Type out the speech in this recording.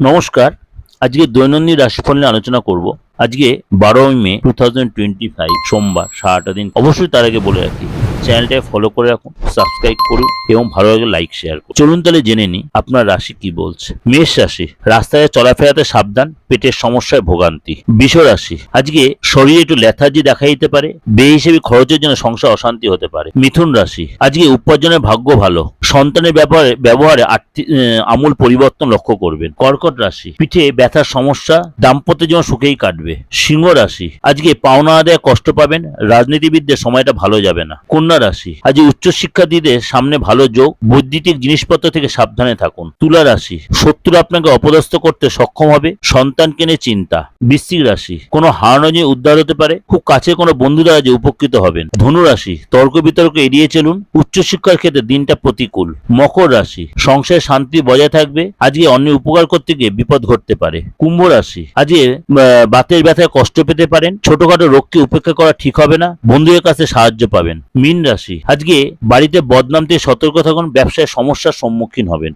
নমস্কার। আজকে দৈনন্দিন রাশিফল নিয়ে আলোচনা করব। আজকে 12ই মে 2025 সোমবার, 7টা দিন। অবশ্যই তার আগে বলে রাখি, চ্যানেলটাকে ফলো করে রাখুন, সাবস্ক্রাইব করুন এবং ভালো লাগে লাইক শেয়ার করুন। চলুন তাহলে জেনে নিই আপনার রাশি কি বলছে। মেষ রাশি, রাস্তায় চলাফেরাতে সাবধান, পেটের সমস্যায় ভোগান্তি। বৃষ রাশি, আজকে শরীরে একটু লেথার্জি দেখা দিতে পারে, বেহিসেবি খরচের জন্য সংসার অশান্তি হতে পারে। মিথুন রাশি, আজকে উপার্জনের ভাগ্য ভালো, সন্তানের ব্যবহারে আমূল পরিবর্তন লক্ষ্য করবেন। কর্কট রাশি, পিঠে ব্যথার সমস্যা, দাম্পত্য জীবন সুখেই কাটবে। সিংহ রাশি, আজকে পাওনা আদায় কষ্ট পাবেন, রাজনীতিবিদদের সময়টা ভালো যাবে না। কন্যা রাশি, আজকে উচ্চশিক্ষার্থীদের সামনে ভালো যোগ, বৈদ্যুতিক জিনিসপত্র থেকে সাবধানে থাকুন। তুলা রাশি, শত্রু আপনাকে অপদস্থ করতে সক্ষম হবে, সন্তানকে নিয়ে চিন্তা। বৃশ্চিক রাশি, কোনো হারানো নিয়ে উদ্ধার হতে পারে, খুব কাছে কোনো বন্ধু দ্বারা যে উপকৃত হবেন। ধনু রাশি, তর্ক বিতর্ক এড়িয়ে চলুন, উচ্চশিক্ষার ক্ষেত্রে দিনটা প্রতিকূল। মকর রাশি, সংসারে শান্তি বজায় থাকবে, আজকে অন্যের উপকার করতে গিয়ে বিপদ ঘটতে পারে। কুম্ভ রাশি, আজকে বাতের ব্যথায় কষ্ট পেতে পারেন, ছোটখাটো রোগকে উপেক্ষা করা ঠিক হবে না, বন্ধুদের কাছে সাহায্য পাবেন। মীন রাশি, আজকে বাড়িতে বদনাম থেকে সতর্ক থাকুন, ব্যবসায় সমস্যার সম্মুখীন হবেন।